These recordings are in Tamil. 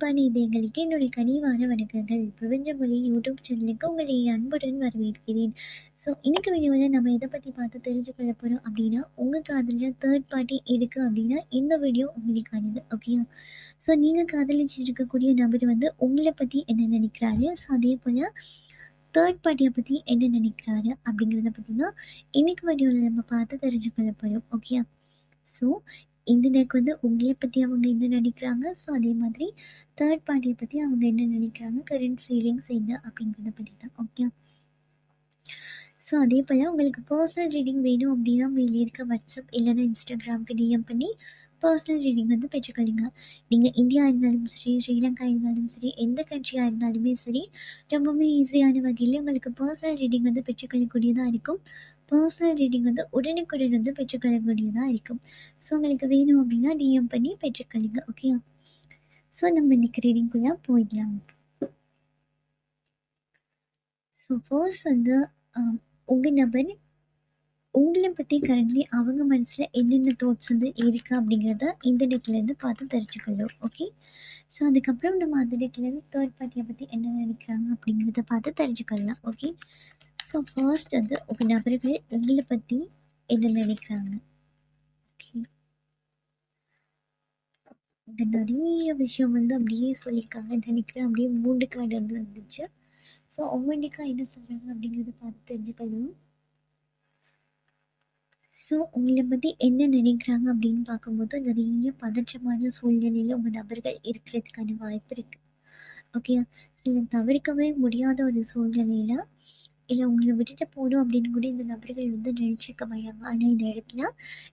அன்பான இதயங்களுக்கு என்னுடைய கனிவான வணக்கங்கள். பிரபஞ்ச மொழி யூடியூப் சேனலுக்கு உங்களை அன்புடன் வரவேற்கிறேன். ஸோ இன்னைக்கு வீடியோவில் நம்ம எதை பற்றி பார்த்து தெரிஞ்சுக்கொள்ள போகிறோம் அப்படின்னா, உங்கள் காதலில் தேர்ட் பார்ட்டி இருக்குது அப்படின்னா இந்த வீடியோ உங்களுக்கானது. ஓகேயா? ஸோ நீங்கள் காதலிச்சுட்டு இருக்கக்கூடிய நபர் வந்து உங்களை பற்றி என்ன நினைக்கிறாரு, ஸோ அதே போல் தேர்ட் பார்ட்டியை பற்றி என்ன நினைக்கிறாரு அப்படிங்கிறத பற்றி தான் இன்னைக்கு வீடியோவில் நம்ம பார்த்து தெரிஞ்சுக்கொள்ள போகிறோம். ஓகேயா? ஸோ எனக்கு வந்து உங்களை பற்றி அவங்க என்ன நினைக்கிறாங்க, ஸோ அதே மாதிரி தேர்ட் பார்ட்டியை பற்றி அவங்க என்ன நினைக்கிறாங்க, கரண்ட் ஃபீலிங்ஸ் என்ன அப்படிங்கிறத பற்றி தான். ஓகே. ஸோ அதே போல் உங்களுக்கு பர்சனல் ரீடிங் வேணும் அப்படின்னா மேலே இருக்க வாட்ஸ்அப் இல்லைன்னா இன்ஸ்டாகிராமுக்கு டிஎம் பண்ணி பர்சனல் ரீடிங் வந்து பெற்றுக்கொள்ளுங்க. நீங்கள் இந்தியா இருந்தாலும் சரி, ஸ்ரீலங்கா இருந்தாலும் சரி, எந்த கண்ட்ரியாக இருந்தாலுமே சரி, ரொம்பவுமே ஈஸியான வகையில் உங்களுக்கு பர்சனல் ரீடிங் வந்து பெற்றுக்கொள்ளக்கூடியதாக இருக்கும். பர்சனல் ரீடிங் வந்து உடனுக்குடன் வந்து பெற்றுக்கொள்ளக்கூடியதாக இருக்கும். ஸோ உங்களுக்கு வேணும் அப்படின்னா டிஎம் பண்ணி பெற்றுக்கொள்ளுங்க. ஓகே. ஸோ நம்ம இன்னைக்கு ரீடிங்குள்ளே போயிடலாம். ஸோ ஃபர்ஸ்ட் வந்து உங்கள் நபர் உங்களை பற்றி கரண்ட்லி அவங்க மனசில் என்னென்ன தாட்ஸ் வந்து இருக்கு அப்படிங்கிறத இந்த டெக்லேருந்து பார்த்து தெரிஞ்சுக்கணும். ஓகே. ஸோ அதுக்கப்புறம் நம்ம அந்த டெக்லேருந்து தேர்ட் பார்ட்டியை பற்றி என்ன நினைக்கிறாங்க அப்படிங்கிறத பார்த்து தெரிஞ்சுக்கலாம். ஓகே. ஸோ ஃபர்ஸ்ட் வந்து உங்கள் நபர்கள் உங்களை பற்றி என்ன நினைக்கிறாங்க. ஓகே. இங்கே நிறைய விஷயம் வந்து அப்படியே சொல்லியிருக்காங்கன்னு நினைக்கிறேன். அப்படியே 3 கார்டு வந்து வந்துச்சு. ஸோ ஒவ்வொன்றிக்காக என்ன சொல்கிறாங்க அப்படிங்கிறத பார்த்து தெரிஞ்சுக்கணும். ஸோ உங்களை பற்றி என்ன நினைக்கிறாங்க அப்படின்னு பார்க்கும்போது நிறைய பதற்றமான சூழ்நிலையில் உங்கள் நபர்கள் இருக்கிறதுக்கான வாய்ப்பு இருக்குது. ஓகே. சில தவிர்க்கவே முடியாத ஒரு சூழ்நிலையில் இல்லை உங்களை விட்டுட்டு போகணும் அப்படின்னு கூட இந்த நபர்கள் வந்து நினச்சிக்க மாட்டாங்க. ஆனால் இந்த இடத்துல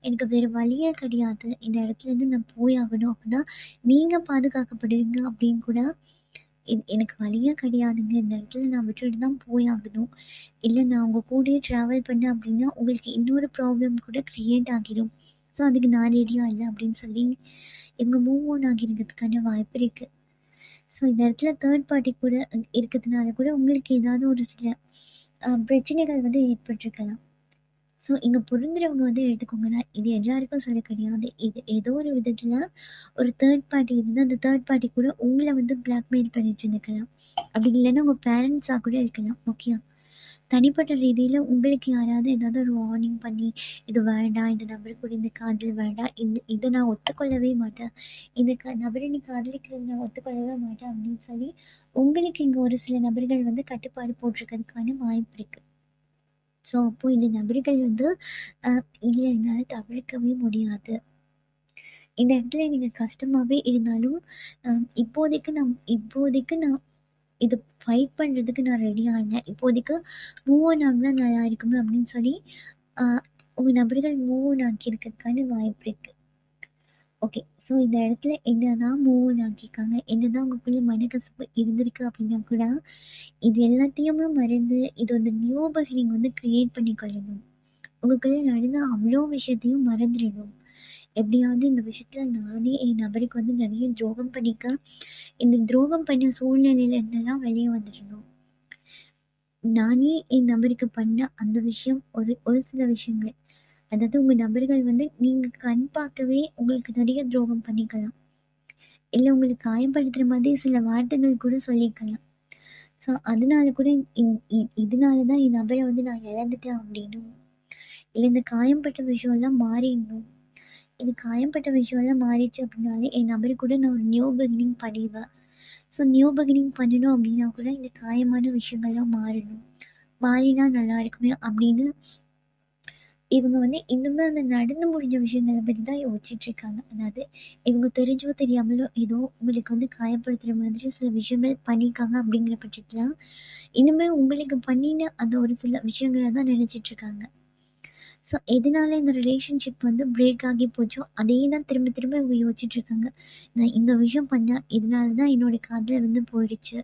எனக்கு வேறு வழியே கிடையாது, இந்த இடத்துலேருந்து நான் போயாகணும், அப்போ தான் நீங்கள் பாதுகாக்கப்படுவீங்க அப்படின்னு கூட எனக்கு வழியே கிடையாதுங்க, இந்த இடத்துல நான் விட்டுட்டு தான் போயாகணும், இல்லை நான் உங்கள் கூடயே ட்ராவல் பண்ணேன் அப்படின்னா உங்களுக்கு இன்னொரு ப்ராப்ளம் கூட க்ரியேட் ஆகிடும், ஸோ அதுக்கு நான் ரெடியாக இல்லை அப்படின்னு சொல்லி இவங்க மூவ் ஆன் ஆகிருக்கிறதுக்கான வாய்ப்பு இருக்குது. ஸோ இந்த இடத்துல தேர்ட் பார்ட்டி கூட இருக்கிறதுனால கூட உங்களுக்கு ஏதாவது ஒரு சில பிரச்சனைகள் வந்து ஏற்பட்டிருக்கலாம். ஸோ இங்கே பொருந்துறவங்க வந்து எடுத்துக்கோங்கன்னா, இது எல்லாருக்கும் சொல்ல கிடையாது. இது ஏதோ ஒரு விதத்தில் ஒரு தேர்ட் பார்ட்டி இருந்து அந்த தேர்ட் பார்ட்டி கூட உங்களை வந்து பிளாக்மெயில் பண்ணிட்டு இருந்துக்கலாம். அப்படி இல்லைன்னா உங்கள் பேரண்ட்ஸாக கூட இருக்கலாம். ஓகே. தனிப்பட்ட ரீதியில் உங்களுக்கு யாராவது ஏதாவது ஒரு வார்னிங் பண்ணி, இது வேண்டாம், இந்த நபர் கூட இந்த காதல் வேண்டாம், இதை நான் ஒத்துக்கொள்ளவே மாட்டேன், இந்த நபரை நீ காதலிக்கிறது நான் ஒத்துக்கொள்ளவே மாட்டேன் அப்படின்னு சொல்லி உங்களுக்கு இங்கே ஒரு சில நபர்கள் வந்து கட்டுப்பாடு போட்டிருக்கிறதுக்கான வாய்ப்பு இருக்குது. ஸோ அப்போ இந்த நபர்கள் வந்து இல்லை என்னால் தவிர்க்கவே முடியாது, இந்த இடத்துல நீங்கள் கஷ்டமாகவே இருந்தாலும் இப்போதைக்கு நான் இது ஃபைட் பண்ணுறதுக்கு நான் ரெடியாக இல்லை, இப்போதைக்கு மூவ் ஆன் ஆகினா நல்லா இருக்குமே அப்படின்னு சொல்லி உங்கள் நபர்கள் மூவ் ஆன் ஆக்கியிருக்கிறதுக்கான வாய்ப்பு இருக்குது. ஓகே. ஸோ இந்த இடத்துல என்னதான் மூவ் ஆன் ஆக்கியிருக்காங்க, என்னதான் உங்களுக்குள்ள மனக்கசப்பு இருந்திருக்கு அப்படின்னா கூட இது எல்லாத்தையுமே மறந்து இது வந்து நியூ பிகினிங் வந்து க்ரியேட் பண்ணிக்கொள்ளணும். உங்களுக்குள்ள நடந்த அவ்வளோ விஷயத்தையும் மறந்துடணும். எப்படியாவது இந்த விஷயத்துல நானே என் நபருக்கு வந்து நிறைய துரோகம் பண்ணிக்க, இந்த துரோகம் பண்ண சூழ்நிலையில இருந்தெல்லாம் வெளியே வந்துடணும். நானே என் நபருக்கு பண்ண அந்த விஷயம் ஒரு சில விஷயங்கள், அதாவது உங்கள் நபர்கள் வந்து நீங்கள் கண் பார்க்கவே உங்களுக்கு நிறைய துரோகம் பண்ணிக்கலாம், இல்லை உங்களுக்கு காயப்படுத்துகிற மாதிரி சில வார்த்தைகள் கூட சொல்லிக்கலாம். ஸோ அதனால கூட இதனால தான் என் நபரை வந்து நான் இழந்துட்டேன் அப்படின்னும், இல்லை இந்த காயம்பட்ட விஷயம்லாம் மாறிடணும், இது காயம்பட்ட விஷயம்லாம் மாறிடுச்சு அப்படின்னாலே என் நபரு கூட நான் ஒரு நியூ பிகினிங் பண்ணிடுவேன். ஸோ நியூ பிகினிங் பண்ணணும் அப்படின்னா கூட இந்த காயமான விஷயங்கள்லாம் மாறினா நல்லா இருக்குமே அப்படின்னு இவங்க வந்து இன்னுமே அந்த நடந்து முடிஞ்ச விஷயங்களை பற்றி தான் யோசிச்சுட்டு இருக்காங்க. அதாவது இவங்க தெரிஞ்சோ தெரியாமலோ ஏதோ உங்களுக்கு வந்து காயப்படுத்துகிற மாதிரி சில விஷயங்கள் பண்ணியிருக்காங்க அப்படிங்கிற பட்சத்தில் இன்னுமே உங்களுக்கு பண்ணின அந்த ஒரு சில விஷயங்களை தான் நினச்சிட்டு இருக்காங்க. ஸோ எதனால இந்த ரிலேஷன்ஷிப் வந்து பிரேக் ஆகி போச்சோ அதே தான் திரும்ப திரும்ப இவங்க யோசிச்சுட்டு இருக்காங்க. நான் இந்த விஷயம் பண்ணால் இதனால தான் என்னோட காதல் வந்து போயிடுச்சு,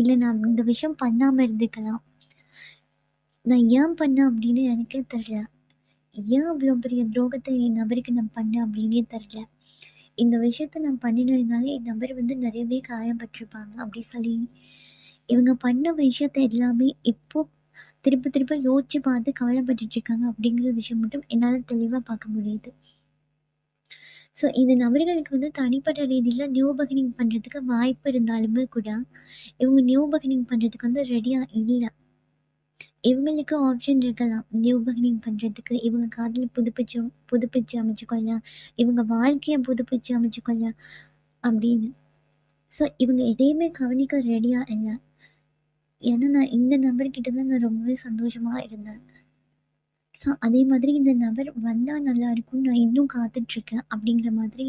இல்லை நான் இந்த விஷயம் பண்ணாமல் இருந்துக்கலாம், நான் ஏன் பண்ணேன் அப்படின்னு எனக்கே தெரியல, ஏன் அவ்வளோ பெரிய துரோகத்தை என் நபருக்கு நான் பண்ணேன் அப்படின்னே தெரில, இந்த விஷயத்த நான் பண்ணினதுனால என் நபர் வந்து நிறையவே காயப்பட்டிருப்பாங்க அப்படி சொல்லி இவங்க பண்ண விஷயத்த எல்லாமே இப்போ திரும்ப யோசிச்சு பார்த்து கவலைப்பட்டுட்டு இருக்காங்க அப்படிங்கிற விஷயம் மட்டும் என்னால் தெளிவாக பார்க்க முடியுது. ஸோ இந்த நபர்களுக்கு வந்து தனிப்பட்ட ரீதியில நியூ பிகினிங் பண்றதுக்கு வாய்ப்பு இருந்தாலுமே கூட, இவங்க நியூ பிகினிங் பண்றதுக்கு வந்து ரெடியா இல்ல. இவங்களுக்கு ஆப்ஷன் இருக்கலாம். நியூ பிகினிங் பண்றதுக்கு. இவங்க காதல புதுப்பிச்சு அமைச்சுக்கலாம். இவங்க வாழ்க்கைய புதுப்பிச்சு அமைச்சுக்கலாம் அப்படின்னு. ஸோ இவங்க எதையுமே கவனிக்க ரெடியா இல்ல. ஏன்னா நான் இந்த நபர்கிட்ட தான் நான் ரொம்பவே சந்தோஷமா இருந்தேன். ஸோ அதே மாதிரி இந்த நபர் வந்தா நல்லா இருக்கும்னு நான் இன்னும் காத்துட்ருக்கேன் அப்படிங்கிற மாதிரி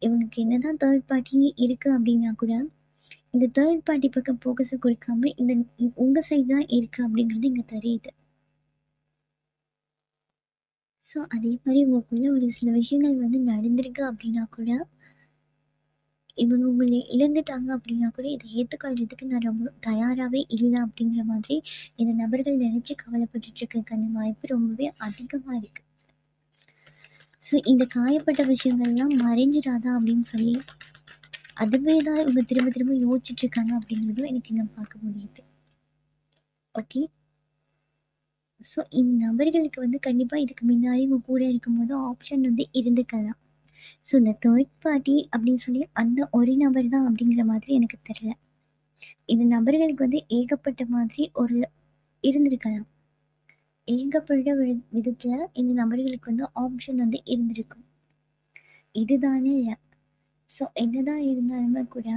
இவங்களுக்கு என்னதான் தேர்ட் பார்ட்டி இருக்கு அப்படின்னா கூட, இந்த தேர்ட் பார்ட்டி பக்கம் ஃபோக்கஸ குடுக்காம இந்த உங்க சைடு தான் இருக்கு அப்படிங்கிறது இங்க தெரியுது. ஸோ அதே மாரி உங்களுக்குள்ள ஒரு சில விஷயங்கள் வந்து நடந்திருக்கு அப்படின்னா கூட, இவங்க உங்கள இழந்துட்டாங்க அப்படின்னா கூட, இத ஏத்துக்கொள்றதுக்கு நான் ரொம்ப தயாராவே இல்ல அப்படிங்கிற மாதிரி இந்த நபர்கள் நெனச்சு கவலைப்பட்டுட்டு இருக்கறதுக்கான வாய்ப்பு ரொம்பவே அதிகமா இருக்கு. ஸோ இந்த காயப்பட்ட விஷயங்கள்லாம் மறைஞ்சிராதா அப்படின்னு சொல்லி, அதுவே தான் இவங்க திரும்ப திரும்ப யோசிச்சுட்டு இருக்காங்க அப்படிங்கிறதும் எனக்கு இங்க பார்க்க முடியுது. ஓகே. ஸோ இந்த நபர்களுக்கு வந்து கண்டிப்பா இதுக்கு முன்னாடி உங்க கூட இருக்கும்போது ஆப்ஷன் வந்து இருந்திருக்கலாம். ஸோ இந்த தேர்ட் பார்ட்டி அப்படின்னு சொல்லி அந்த ஒரு நபர் தான் அப்படிங்கிற மாதிரி எனக்கு தெரியல. இந்த நபர்களுக்கு வந்து ஏகப்பட்ட மாதிரி ஒரு இருந்திருக்கலாம். ஏகப்பட்ட விதத்துல இந்த நபர்களுக்கு வந்து ஆப்ஷன் வந்து இருந்திருக்கும். இதுதானே இல்ல. ஸோ என்னதான் இருந்தாலுமே கூட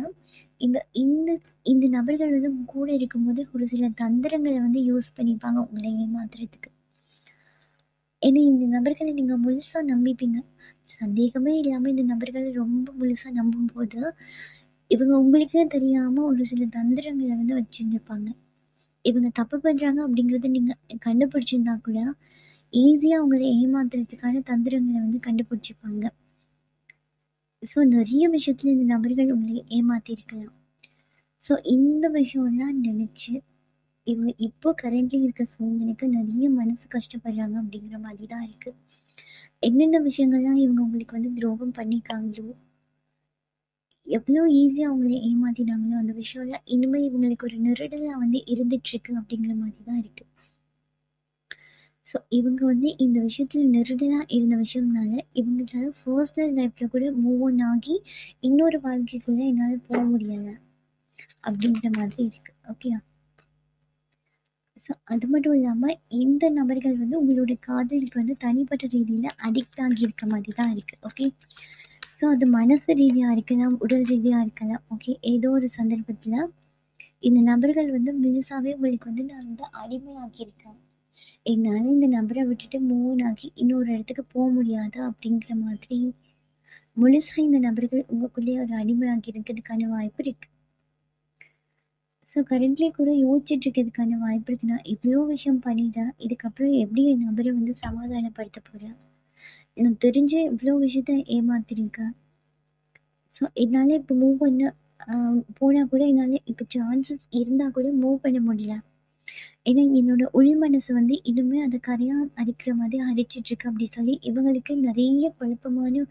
இந்த இந்த இந்த நபர்கள் வந்து உங்க கூட இருக்கும்போது ஒரு சில தந்திரங்கள வந்து யூஸ் பண்ணிப்பாங்க உங்கள ஏமாத்துறதுக்கு. ஏன்னா இந்த நபர்கள நீங்க முழுசா நம்பிப்பீங்க. சந்தேகமே இல்லாம இந்த நபர்கள ரொம்ப முழுசா நம்பும்போது, இவங்க உங்களுக்கே தெரியாம ஒரு சில தந்திரங்கள வந்து வச்சிருந்திருப்பாங்க. இவங்க தப்பு பண்றாங்க அப்படிங்கிறத நீங்க கண்டுபிடிச்சிருந்தா கூட, ஈஸியா உங்கள ஏமாத்துறதுக்கான தந்திரங்கள வந்து கண்டுபிடிச்சுப்பாங்க. ஸோ நெறைய விஷயத்துல இந்த நபர்கள் உங்களை ஏமாத்தியிருக்கலாம். ஸோ இந்த விஷயம்லாம் நினைச்சு, இவங்க இப்போ கரண்ட்லி இருக்க சூழ்நிலைக்கு நெறைய மனசு கஷ்டப்படுறாங்க அப்படிங்கிற மாதிரி தான் இருக்கு. என்னென்ன விஷயங்கள்லாம் இவங்க உங்களுக்கு வந்து துரோகம் பண்ணியிருக்காங்களோ, எவ்வளோ ஈஸியா அவங்கள ஏமாத்தினாங்களோ, அந்த விஷயம்லாம் இனிமே இவங்களுக்கு ஒரு நெருடலா வந்து இருந்துட்டுருக்கு அப்படிங்கிற மாதிரி தான் இருக்கு. ஸோ இவங்க வந்து இந்த விஷயத்துல நெருடலா இருந்த விஷயம்னால, இவங்களால பர்சனல் லைஃப்ல கூட மூவ் ஆன் ஆகி, இன்னொரு வாழ்க்கைக்குள்ள என்னால போ முடியல அப்படிங்கிற மாதிரி இருக்கு. ஓகேயா? ஸோ அது மட்டும் இல்லாம, இந்த நபர்கள் வந்து உங்களுடைய காதலுக்கு வந்து தனிப்பட்ட ரீதியில அடிக்ட் ஆகியிருக்க மாதிரி தான் இருக்கு. ஓகே. ஸோ அது மனசு ரீதியா இருக்கலாம், உடல் ரீதியா இருக்கலாம். ஓகே. ஏதோ ஒரு சந்தர்ப்பத்துல இந்த நபர்கள் வந்து முழுசாவே உங்களுக்கு வந்து நான் வந்து அடிமையாக்கியிருக்கேன். என்னால இந்த நபர விட்டுட்டு மூவ் ஆன் ஆகி இன்னொரு இடத்துக்கு போ முடியாது அப்படிங்கிற மாதிரி, முழுசா இந்த நபர்கள் உங்களுக்குள்ளேயே ஒரு அடிமையாகி இருக்கிறதுக்கான வாய்ப்பு இருக்கு. ஸோ கரண்ட்லி கூட யோசிச்சுட்டு இருக்கிறதுக்கான வாய்ப்பு இருக்கு. நான் இவ்வளோ விஷயம் பண்ணிட்டேன். இதுக்கப்புறம் எப்படி என் நபர வந்து சமாதானப்படுத்த போறேன்? எனக்கு தெரிஞ்சு இவ்வளோ விஷயத்த ஏமாத்திருக்கேன். ஸோ என்னால இப்போ மூவ் பண்ண போனா கூட என்னால இப்போ சான்சஸ் இருந்தா கூட மூவ் பண்ண முடியல. ஏன்னா என்னோட உள் மனசு வந்து இன்னுமே அத கரையா அரிக்கிற மாதிரி அரிச்சிட்டுருக்கு அப்படி சொல்லி இவங்களுக்கு நெறைய குழப்பமான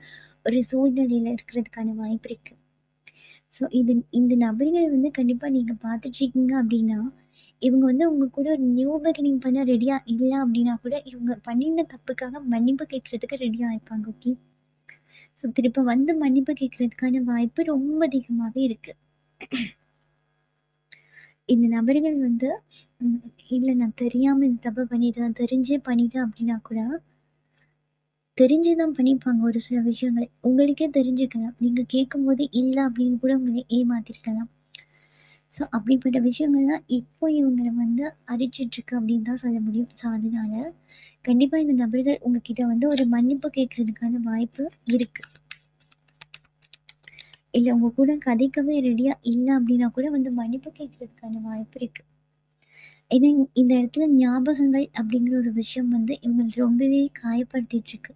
ஒரு சூழ்நிலையில இருக்கிறதுக்கான வாய்ப்பு இருக்கு. ஸோ இந்த நபர்கள் வந்து கண்டிப்பா நீங்க பார்த்துட்ருக்கீங்க அப்படின்னா, இவங்க வந்து உங்க கூட ஒரு நியூ பிகினிங் பண்ண ரெடியா இல்ல அப்படின்னா கூட, இவங்க பண்ணின தப்புக்காக மன்னிப்பு கேட்கறதுக்கு ரெடியா இருப்பாங்க. ஓகே. ஸோ திருப்ப வந்து மன்னிப்பு கேட்கறதுக்கான வாய்ப்பு ரொம்ப அதிகமாவே இருக்கு. இந்த நபர்கள் வந்து ம் இல்ல நான் தெரியாம இந்த தப்ப பண்ணிட்டேன், தெரிஞ்சே பண்ணிட்டேன் அப்படின்னா கூட, தெரிஞ்சே தான் பண்ணியிருப்பாங்க ஒரு சில விஷயங்கள். உங்களுக்கே தெரிஞ்சிருக்கலாம். நீங்க கேட்கும்போது இல்ல அப்படின்னு கூட உங்கள ஏமாத்திருக்கலாம். ஸோ அப்படிப்பட்ட விஷயங்கள்லாம் இப்போ இவங்கள வந்து அரிச்சிட்ருக்கு அப்படின்னு தான் சொல்ல முடியும். ஸோ அதனால கண்டிப்பா இந்த நபர்கள் உங்ககிட்ட வந்து ஒரு மன்னிப்பு கேட்கறதுக்கான வாய்ப்பு இருக்கு. இல்ல உங்க கூட கதைக்கவே ரெடியா இல்ல அப்படின்னா கூட வந்து மன்னிப்பு கேட்கறதுக்கான வாய்ப்பு இருக்கு. ஏன்னா இந்த இடத்துல ஞாபகங்கள் அப்படிங்கிற ஒரு விஷயம் வந்து இவங்களுக்கு ரொம்பவே காயப்படுத்திட்டு இருக்கு.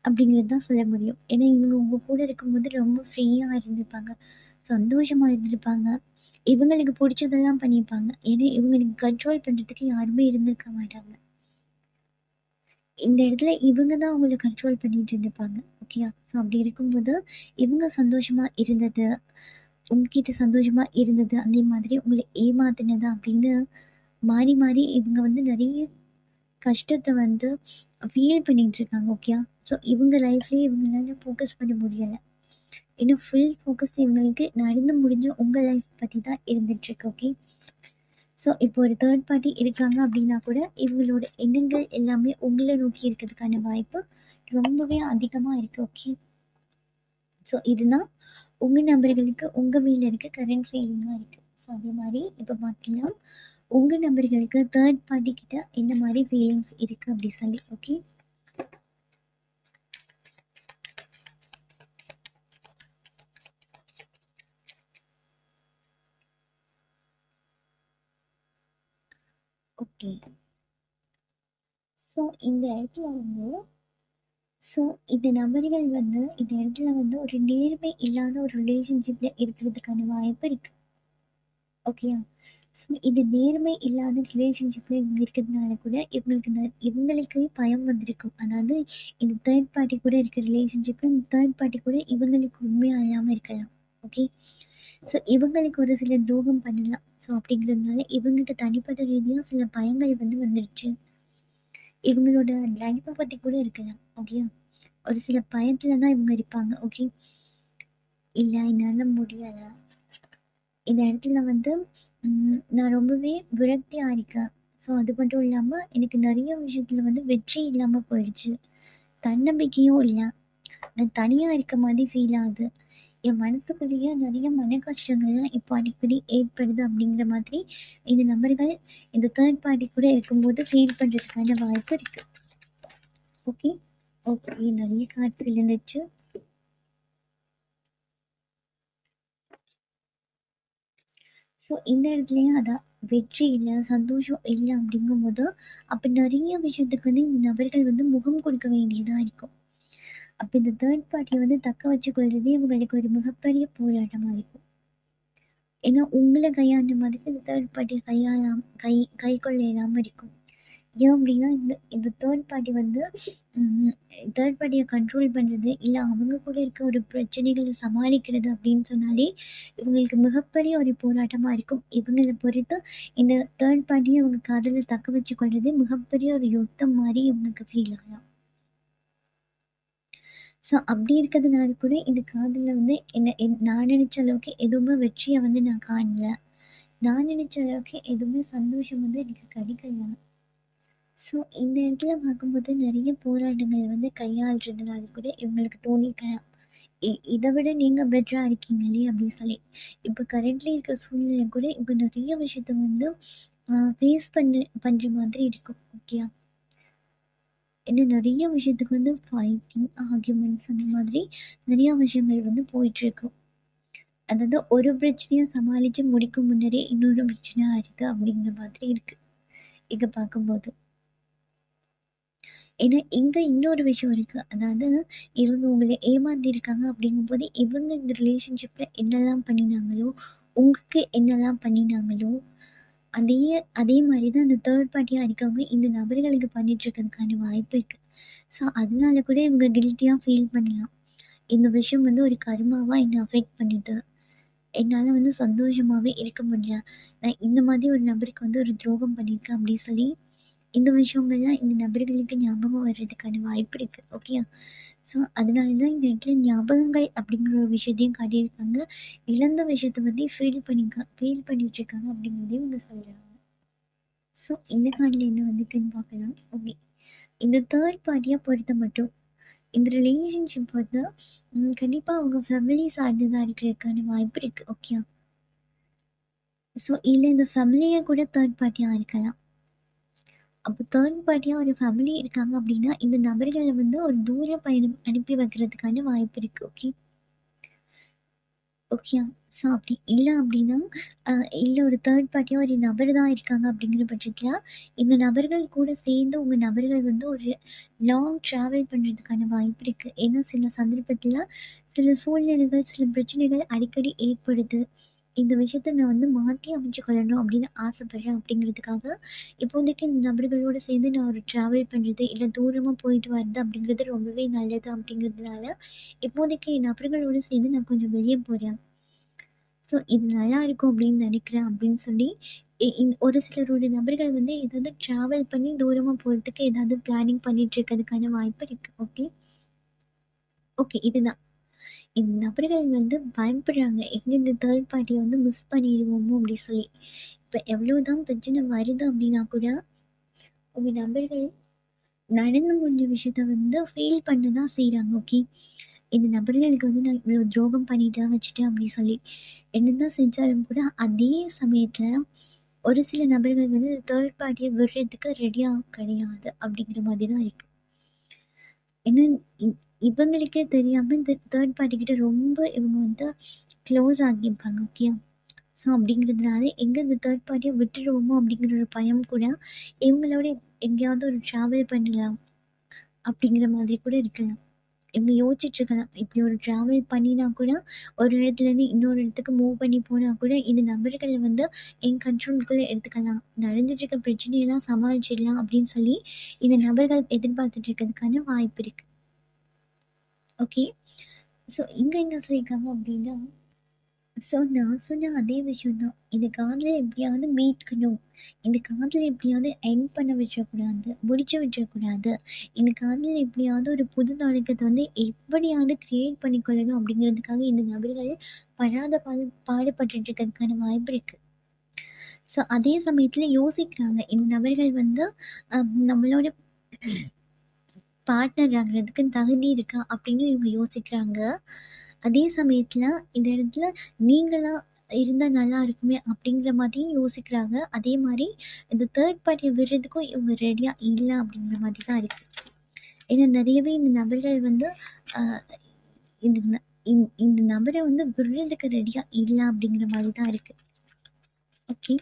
அப்படிங்கிறது தான் சொல்ல முடியும். ஏன்னா இவங்க உங்க கூட இருக்கும்போது ரொம்ப ஃப்ரீயா இருந்திருப்பாங்க. சந்தோஷமா இருந்திருப்பாங்க. இவங்களுக்கு புடிச்சதெல்லாம் பண்ணியிருப்பாங்க. ஏன்னா இவங்களுக்கு கண்ட்ரோல் பண்றதுக்கு யாருமே இருந்திருக்க மாட்டாங்க. இந்த இடத்துல இவங்க தான் அவங்கள கண்ட்ரோல் பண்ணிட்டு இருந்திருப்பாங்க. ஓகேயா? ஸோ அப்படி இருக்கும்போது, இவங்க சந்தோஷமா இருந்தது, உங்ககிட்ட சந்தோஷமா இருந்தது, அதே மாதிரி உங்கள ஏமாத்துனது அப்படின்னு மாறி மாறி இவங்க வந்து நெறைய கஷ்டத்த வந்து ஃபீல் பண்ணிட்டு இருக்காங்க. ஓகேயா? ஸோ இவங்க லைஃப்லயே இவங்களால ஃபோக்கஸ் பண்ண முடியல. ஏன்னா ஃபுல் ஃபோக்கஸ் இவங்களுக்கு நடந்து முடிஞ்ச உங்க லைஃப் பத்தி தான் இருந்துட்டு இருக்கு. ஓகே. ஸோ இப்போ ஒரு தேர்ட் பார்ட்டி இருக்காங்க அப்படின்னா கூட இவங்களோட எண்ணங்கள் எல்லாமே உங்களை நோக்கி இருக்கிறதுக்கான வாய்ப்பு ரொம்பவே அதிகமாக இருக்கு. ஓகே. ஸோ இதுதான் உங்க நபர்களுக்கு உங்க மேல இருக்க கரண்ட் ஃபீலிங்காக இருக்கு. ஸோ அதே மாதிரி இப்போ பார்த்தீங்கன்னா உங்க நபர்களுக்கு தேர்ட் பார்ட்டி கிட்ட என்ன மாதிரி ஃபீலிங்ஸ் இருக்கு அப்படி சொல்லி. ஓகே. ஓகே. ஸோ இந்த இடத்துல வந்து இந்த நபர்கள் வந்து இந்த இடத்துல வந்து ஒரு நேர்மை இல்லாத ஒரு ரிலேஷன்ஷிப்ல இருக்கிறதுக்கான வாய்ப்பு இருக்கு. ஓகேயா? ஸோ இந்த நேர்மை இல்லாத ரிலேஷன்ஷிப்ல இவங்க இருக்கிறதுனால கூட இவங்களுக்கு பயம் வந்திருக்கும். அதாவது இந்த தேர்ட் பார்ட்டி கூட இருக்க ரிலேஷன்ஷிப்ல இந்த தேர்ட் பார்ட்டி கூட இவங்களுக்கு உண்மையா இல்லாம இருக்கலாம். ஓகே. ஸோ இவங்களுக்கு ஒரு சில துரோகம் பண்ணலாம். ஸோ அப்படிங்கிறதுனால இவங்களுக்கு தனிப்பட்ட ரீதியாக சில பயங்கள் வந்து வந்துடுச்சு. இவங்களோட லைஃப்பை பற்றி கூட இருக்கலாம். ஓகே. ஒரு சில பயத்துல தான் இவங்க இருப்பாங்க. ஓகே. இல்லை என்னால் முடியலை, இந்த இடத்துல வந்து நான் ரொம்பவே விரக்தியாக இருக்கேன். ஸோ அது மட்டும் இல்லாமல் எனக்கு நிறைய விஷயத்தில் வந்து வெற்றி இல்லாமல் போயிடுச்சு, தன்னம்பிக்கையும் இல்லை, நான் தனியாக இருக்க மாதிரி ஃபீல் ஆகுது, என் மனசுக்குள்ளேயே நிறைய மன கஷ்டங்கள்லாம் இப்போ அடிக்கடி ஏற்படுது அப்படிங்கிற மாதிரி இந்த நபர்கள் இந்த தேர்ட் பார்ட்டி கூட இருக்கும்போது ஃபீல் பண்ணுறதுக்கான வாய்ப்பு இருக்குது. ஓகே. ஓகே. நிறைய கார்ட்ஸ் இருந்துச்சு. ஸோ இந்த இடத்துலையும் அதான் வெற்றி இல்லை, சந்தோஷம் இல்லை அப்படிங்கும்போது அப்போ நிறைய விஷயத்துக்கு வந்து இந்த நபர்கள் வந்து முகம் கொடுக்க வேண்டியதாக இருக்கும். அப்போ இந்த தேர்ட் பார்ட்டியை வந்து தக்க வச்சுக்கொள்றதே இவங்களுக்கு ஒரு மிகப்பெரிய போராட்டமாக இருக்கும். ஏன்னா உங்களை கையாண்ட மாதிரி இந்த தேர்ட் பார்ட்டியை கை கொள்ள இல்லாமல் இருக்கும். ஏன் அப்படின்னா இந்த இந்த தேர்ட் பார்ட்டி வந்து தேர்ட் பார்ட்டியை கண்ட்ரோல் பண்ணுறது இல்லை அவங்க கூட இருக்க ஒரு பிரச்சனைகளை சமாளிக்கிறது அப்படின்னு சொன்னாலே இவங்களுக்கு மிகப்பெரிய ஒரு போராட்டமாக இருக்கும். இவங்களை பொறுத்து இந்த தேர்ட் பார்ட்டியை இவங்க காதலை தக்க வச்சு கொள்வது மிகப்பெரிய ஒரு யுத்தம் மாதிரி இவங்களுக்கு ஃபீல் ஆகலாம். ஸோ அப்படி இருக்கிறதுனால கூட இந்த காதலில் வந்து நான் நினச்ச அளவுக்கு எதுவுமே வெற்றியை வந்து நான் காணல, நான் நினச்ச அளவுக்கு எதுவுமே சந்தோஷம் வந்து எனக்கு கிடைக்கல. ஸோ இந்த இடத்துல பார்க்கும்போது நிறைய போராட்டங்கள் வந்து கையாளுறதுனால கூட இவங்களுக்கு தோணிக்கலாம், இதை விட நீங்கள் பெட்டராக இருக்கீங்களே அப்படின்னு சொல்லி. இப்போ கரண்ட்லி இருக்க சூழ்நிலை கூட இப்போ நிறைய விஷயத்த வந்து ஃபேஸ் பண்ணுற மாதிரி இருக்கும். ஓகேயா? ஏன்னா நிறைய விஷயத்துக்கு வந்து ஃபைட்டிங், ஆர்கியூமெண்ட்ஸ் அந்த மாதிரி நிறைய விஷயங்கள் வந்து போயிட்டுருக்கும். அதாவது ஒரு பிரச்சனையை சமாளித்து முடிக்கும் முன்னரே இன்னொரு பிரச்சனை ஆயிடுது அப்படிங்கிற மாதிரி இருக்குது இங்கே பார்க்கும்போது. ஏன்னா இங்கே இன்னொரு விஷயம் இருக்குது. அதாவது இவங்க உங்களை ஏமாத்திருக்காங்க அப்படிங்கும்போது இவங்க இந்த ரிலேஷன்ஷிப்பில் என்னெல்லாம் பண்ணினாங்களோ, உங்களுக்கு என்னெல்லாம் பண்ணினாங்களோ அதே அதே மாதிரி தான் இந்த தேர்ட் பார்ட்டியாக இருக்கவங்க இந்த நபர்களுக்கு பண்ணிட்டு இருக்கிறதுக்கான வாய்ப்பு இருக்குது. ஸோ அதனால கூட இவங்க கில்ட்டியாக ஃபீல் பண்ணலாம். இந்த விஷயம் வந்து ஒரு கர்மாவாக என்னை அஃபெக்ட் பண்ணுது, என்னால் வந்து சந்தோஷமாகவே இருக்க முடியல, நான் இந்த மாதிரி ஒரு நபருக்கு வந்து ஒரு துரோகம் பண்ணியிருக்கேன் அப்படின்னு சொல்லி இந்த விஷயங்கள்லாம் இந்த நபர்களுக்கு ஞாபகம் வர்றதுக்கான வாய்ப்பு இருக்குது. ஓகே. ஸோ அதனால தான் இந்த இடத்துல ஞாபகங்கள் அப்படிங்கிற ஒரு விஷயத்தையும் காட்டியிருக்காங்க. இழந்த விஷயத்தை பற்றி ஃபீல் பண்ணிட்டுருக்காங்க அப்படிங்கிறதையும் இவங்க சொல்கிறாங்க. ஸோ இந்த கார்டில் என்ன வந்துட்டுன்னு பார்க்கலாம். ஓகே. இந்த தேர்ட் பார்ட்டியாக பொறுத்த மட்டும் இந்த ரிலேஷன்ஷிப் வந்து கண்டிப்பாக அவங்க ஃபேமிலி சார்ந்ததாக இருக்கிறதுக்கான வாய்ப்பு இருக்குது. ஓகே. ஸோ இல்லை இந்த ஃபேமிலியை கூட தேர்ட் பார்ட்டியாக இருக்கலாம். அப்போ தேர்ட் பார்ட்டியாக ஒரு ஃபேமிலி இருக்காங்க அப்படின்னா இந்த நபர்களை வந்து ஒரு தூர பயணம் அனுப்பி வைக்கிறதுக்கான வாய்ப்பு இருக்குது. ஓகே. ஓகே. ஸோ அப்படி இல்லை அப்படின்னா இல்லை ஒரு தேர்ட் பார்ட்டியாக ஒரு நபர் தான் இருக்காங்க அப்படிங்கிற பட்சத்தில் இந்த நபர்கள் கூட சேர்ந்து உங்கள் நபர்கள் வந்து ஒரு லாங் ட்ராவல் பண்ணுறதுக்கான வாய்ப்பு இருக்குது. ஏன்னா சில சந்தர்ப்பத்தில் சில சூழ்நிலைகள், சில பிரச்சனைகள் அடிக்கடி ஏற்படுது. இந்த விஷயத்த நான் வந்து மாற்றி அமைச்சு கொள்ளணும் அப்படின்னு ஆசைப்பட்றேன் அப்படிங்கிறதுக்காக இப்போதைக்கு இந்த நபர்களோடு சேர்ந்து நான் ஒரு ட்ராவல் பண்ணுறது இல்லை தூரமாக போயிட்டு வர்றது அப்படிங்கிறது ரொம்பவே நல்லது அப்படிங்கிறதுனால இப்போதைக்கு என் நபர்களோடு சேர்ந்து நான் கொஞ்சம் வெளியே போகிறேன். ஸோ இது நல்லா இருக்கும் அப்படின்னு நினைக்கிறேன் அப்படின்னு சொல்லி ஒரு சிலருடைய நபர்கள் வந்து ஏதாவது ட்ராவல் பண்ணி தூரமாக போகிறதுக்கு ஏதாவது பிளானிங் பண்ணிட்டு இருக்கிறதுக்கான வாய்ப்பு இருக்கு. ஓகே ஓகே இதுதான் இந்த நபர்கள் வந்து பயப்படுறாங்க எங்க இந்த தேர்ட் பார்ட்டியை வந்து மிஸ் பண்ணிடுவோமோ அப்படி சொல்லி. இப்போ எவ்வளவுதான் பிரச்சனை வருது அப்படின்னா கூட உங்க நபர்கள் நடந்து முடிஞ்ச விஷயத்த வந்து ஃபீல் பண்ண தான் செய்கிறாங்க. ஓகே இந்த நபர்களுக்கு வந்து நான் இவ்வளோ துரோகம் பண்ணிட்டேன் வச்சுட்டேன் அப்படின்னு சொல்லி என்னதான் செஞ்சாலும் கூட அதே சமயத்தில் ஒரு சில நபர்கள் வந்து தேர்ட் பார்ட்டியை விடுறதுக்கு ரெடியாக கிடையாது அப்படிங்கிற மாதிரி தான் இருக்கு. ஏன்னா இவங்களுக்கே தெரியாமல் இந்த தேர்ட் பார்ட்டி கிட்ட ரொம்ப இவங்க வந்து க்ளோஸ் ஆகியிருப்பாங்க. ஓகே ஸோ அப்படிங்கிறதுனால எங்கே இந்த தேர்ட் பார்ட்டியை விட்டுடுவோமோ அப்படிங்கிற ஒரு பயம் கூட இவங்களோட எங்கேயாவது ஒரு ட்ராவல் பண்ணலாம் அப்படிங்கிற மாதிரி கூட இருக்கலாம். இவங்க யோசிச்சுட்டு இருக்கலாம் இப்படி ஒரு ட்ராவல் பண்ணினா கூட ஒரு இடத்துலேருந்து இன்னொரு இடத்துக்கு மூவ் பண்ணி போனால் கூட இந்த நபர்களை வந்து என் கண்ட்ரோலுக்குள்ளே எடுத்துக்கலாம், நடந்துட்டு இருக்க பிரச்சனையெல்லாம் சமாளிச்சிடலாம் அப்படின்னு சொல்லி இந்த நபர்கள் எதிர்பார்த்துட்டு இருக்கிறதுக்கான வாய்ப்பு இருக்கு. ஓகே ஸோ இங்கே என்ன சொல்லியிருக்காங்க அப்படின்னா ஸோ நான் சொன்ன அதே விஷயம் தான். இந்த காதலை எப்படியாவது மீட்கணும், இந்த காதலை எப்படியாவது எண்ட் பண்ண விட்டுறக்கூடாது, முடிச்சு விட்டுறக்கூடாது, இந்த காதலை எப்படியாவது ஒரு புது தொடக்கத்தை வந்து எப்படியாவது கிரியேட் பண்ணிக்கொள்ளணும் அப்படிங்கிறதுக்காக இந்த நபர்கள் படாத பாடுபட்டுட்டு இருக்கிறதுக்கான வாய்ப்பு இருக்கு. ஸோ அதே சமயத்தில் யோசிக்கிறாங்க இந்த நபர்கள் வந்து நம்மளோட பார்ட்னர் ஆகிறதுக்கு தகுதி இருக்கா அப்படின்னு இவங்க யோசிக்கிறாங்க. அதே சமயத்தில் இந்த இடத்துல நீங்களா இருந்தால் நல்லா இருக்குமே அப்படிங்கிற மாதிரியும் யோசிக்கிறாங்க. அதே மாதிரி இந்த தேர்ட் பார்ட்டியை விடுறதுக்கும் இவங்க ரெடியாக இல்லை அப்படிங்கிற மாதிரி தான் இருக்குது. ஏன்னா நிறையவே இந்த நபர்கள் வந்து இந்த இந்த நபரை வந்து விடுறதுக்கு ரெடியாக இல்லை அப்படிங்கிற மாதிரி தான் இருக்குது. ஓகே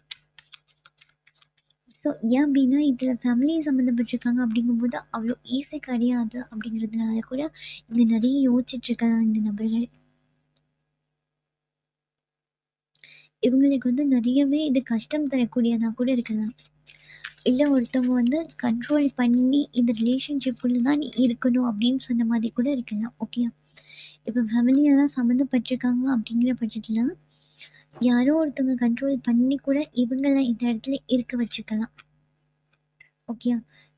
ஸோ ஏன் அப்படின்னா இதில் ஃபேமிலி சம்மந்தப்பட்டிருக்காங்க அப்படிங்கும்போது அவ்வளோ ஈஸி கிடையாது அப்படிங்கிறதுனால கூட இங்கே நிறைய யோசிச்சுட்ருக்காங்க இந்த நபர்கள். இவங்களுக்கு வந்து நிறையவே இது கஷ்டம் தரக்கூடியதாக கூட இருக்கலாம். இல்லை ஒருத்தவங்க வந்து கண்ட்ரோல் பண்ணி இந்த ரிலேஷன்ஷிப்புள்ள தான் நீ இருக்கணும் அப்படின்னு சொன்ன மாதிரி கூட இருக்கலாம். ஓகே இப்போ ஃபேமிலியெல்லாம் சம்மந்தப்பட்டிருக்காங்க அப்படிங்கிற பட்சத்தில் யாரோ ஒருத்தவங்க கண்ட்ரோல் பண்ணி கூட இவங்களை இந்த இடத்துல இருக்க வச்சுக்கலாம். ஓகே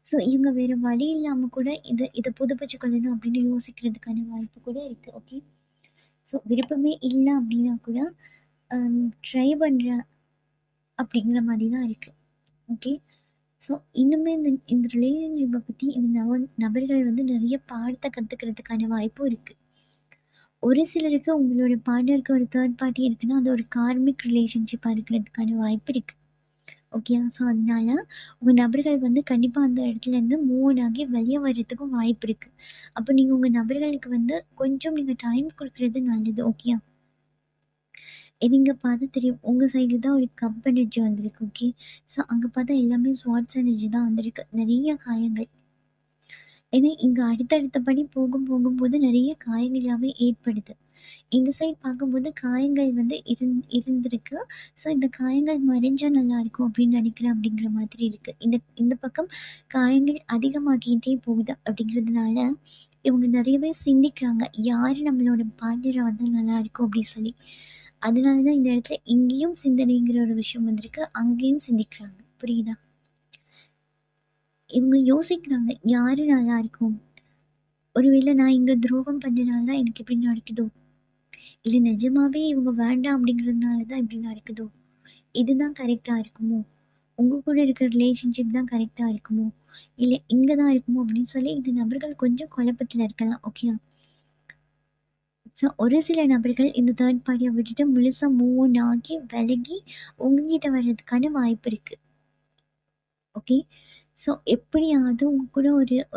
ஸோ இவங்க வேறு வழி இல்லாமல் கூட இதை புதுப்பிச்சு கொள்ளணும் அப்படின்னு யோசிக்கிறதுக்கான வாய்ப்பு கூட இருக்குது. ஓகே ஸோ விருப்பமே இல்லை அப்படின்னா கூட ட்ரை பண்ணுறேன் அப்படிங்கிற மாதிரி தான் இருக்குது. ஓகே ஸோ இன்னுமே இந்த ரிலேஷன்ஷிப்பை பற்றி இந்த நபர்கள் வந்து நிறைய பாடத்தை கற்றுக்கிறதுக்கான வாய்ப்பும் இருக்குது. ஒரு சிலருக்கு உங்களோட பார்ட்னருக்கு ஒரு தேர்ட் பார்ட்டி இருக்குன்னா அது ஒரு கார்மிக் ரிலேஷன்ஷிப்பாக இருக்கிறதுக்கான வாய்ப்பு இருக்குது. ஓகே ஸோ அதனால உங்கள் நபர்கள் வந்து கண்டிப்பாக அந்த இடத்துலேருந்து மூவ் ஆகி வெளியே வர்றதுக்கும் வாய்ப்பு இருக்குது. அப்போ நீங்கள் உங்கள் நபர்களுக்கு வந்து கொஞ்சம் நீங்கள் டைம் கொடுக்குறது நல்லது. ஓகே நீங்கள் பார்த்தா தெரியும் உங்கள் சைடு தான் ஒரு கப் எனர்ஜி வந்திருக்கு. ஓகே ஸோ அங்கே பார்த்தா எல்லாமே ஸ்வாட்ஸ் எனர்ஜி தான் வந்திருக்கு, நிறைய காயங்கள். ஏன்னா இங்கே அடுத்தடுத்தபடி போகும்போது நிறைய காயங்களாகவே ஏற்படுது. இந்த சைட் பார்க்கும்போது காயங்கள் வந்து இருந்திருக்கு. ஸோ இந்த காயங்கள் மறைஞ்சால் நல்லாயிருக்கும் அப்படின்னு நினைக்கிறேன் அப்படிங்கிற மாதிரி இருக்குது. இந்த பக்கம் காயங்கள் அதிகமாகிட்டே போகுது அப்படிங்கிறதுனால இவங்க நிறையவே சிந்திக்கிறாங்க யார் நம்மளோட பார்ட்னரை வந்தால் நல்லாயிருக்கும் அப்படின்னு சொல்லி. அதனால தான் இந்த இடத்துல இங்கேயும் சிந்தனைங்கிற ஒரு விஷயம் வந்திருக்கு, அங்கேயும் சிந்திக்கிறாங்க. புரியுதா? இவங்க யோசிக்கிறாங்க யார் நல்லா இருக்கும், ஒருவேளை நான் இங்கே துரோகம் பண்ணனால தான் எனக்கு இப்படி நடக்குதோ, இல்லை நிஜமாவே இவங்க வேண்டாம் அப்படிங்கிறதுனால தான் இப்படி நடக்குதோ, இதுதான் கரெக்டாக இருக்குமோ, உங்கள் கூட இருக்கிற ரிலேஷன்ஷிப் தான் கரெக்டாக இருக்குமோ, இல்லை இங்கே தான் இருக்குமோ அப்படின்னு சொல்லி இந்த நபர்கள் கொஞ்சம் குழப்பத்தில் இருக்கலாம். ஓகே ஸோ ஒரு சில நபர்கள் இந்த தேர்ட் பார்ட்டியை விட்டுட்டு முழுசாக மூவ் ஆகி விலகி உங்ககிட்ட வர்றதுக்கான வாய்ப்பு இருக்குது. ஓகே ஸோ எப்படியாவது உங்க கூட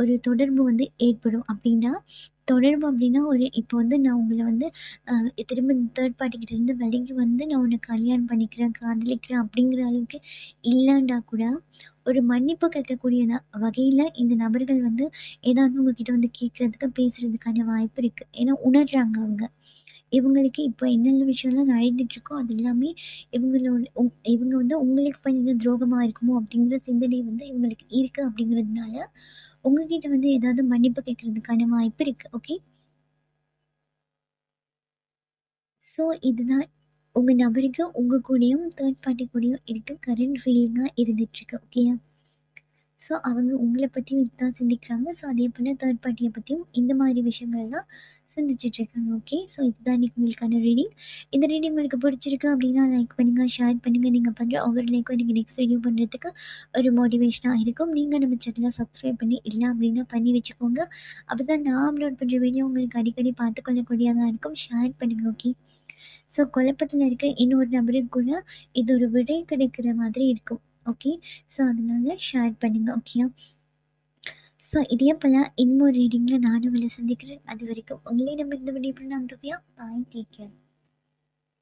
ஒரு தொடர்பு வந்து ஏற்படும் அப்படின்னா தொடர்பு அப்படின்னா இப்போ வந்து நான் உங்களை வந்து திரும்ப தேர்ட் பார்ட்டிக்கிட்ட இருந்து விலகி வந்து நான் உன்னை கல்யாணம் பண்ணிக்கிறேன் காதலிக்கிறேன் அப்படிங்கிற அளவுக்கு இல்லைண்டா கூட ஒரு மன்னிப்பு கேட்கக்கூடிய வகையில் இந்த நபர்கள் வந்து ஏதாவது உங்ககிட்ட வந்து கேட்குறதுக்கு பேசுறதுக்கான வாய்ப்பு இருக்குது. ஏன்னா உணர்றாங்க அவங்க இவங்களுக்கு இப்போ என்னென்ன விஷயம்லாம் நடந்துட்டுருக்கோ அது எல்லாமே இவங்க வந்து உங்களுக்கு பண்ண துரோகமாக இருக்குமோ அப்படிங்கிற சிந்தனை வந்து இவங்களுக்கு இருக்குது அப்படிங்கிறதுனால உங்ககிட்ட வந்து ஏதாவது மன்னிப்பு கேட்கறதுக்கான வாய்ப்பு இருக்குது. ஓகே ஸோ இதுதான் உங்கள் நபருக்கு உங்கள் கூடயும் தேர்ட் பார்ட்டி கூடயும் இருக்க கரண்ட் ஃபீலிங்காக இருந்துகிட்ருக்கு. ஓகேயா? ஸோ அவங்க உங்களை பற்றியும் இதுதான் சிந்திக்கிறாங்க. ஸோ அதே போல் தேர்ட் பார்ட்டியை பற்றியும் இந்த மாதிரி விஷயங்கள் தான் சிந்திச்சிட்ருக்காங்க. ஓகே, ஸோ இதுதான் இன்றைக்கி உங்களுக்கான ரீடிங். இந்த ரீடிங் உங்களுக்கு பிடிச்சிருக்கு அப்படின்னா லைக் பண்ணுங்கள், ஷேர் பண்ணுங்கள். நீங்கள் பண்ணுற ஒவ்வொரு லைக்கும் நீங்கள் நெக்ஸ்ட் வீடியோ பண்ணுறதுக்கு ஒரு மோட்டிவேஷனாக இருக்கும். நீங்கள் நம்ம சேனலை சப்ஸ்கிரைப் பண்ணி இல்லை அப்படின்னா பண்ணி வச்சுக்கோங்க. அப்போ தான் நான் அப்லோட் பண்ணுற வீடியோ உங்களுக்கு அடிக்கடி பார்த்துக்கொள்ளக்கூடியதாக இருக்கும். ஷேர் பண்ணுங்கள். ஓகே, ஸோ குழப்பத்தில் இருக்க இன்னொரு நபருக்கு கூட இது ஒரு விடை கிடைக்கிற மாதிரி இருக்கும். ஓகே, ஸோ அதனால ஷேர் பண்ணுங்கள். ஓகேயா? ஸோ இதே போல் இன்னொரு ரீடிங்கில் நானும் உங்களை சந்திக்கிறேன். அது வரைக்கும் உங்களிடமிருந்து விடைபெறும் நான் திவ்யா. பாய், டேக் கேர்.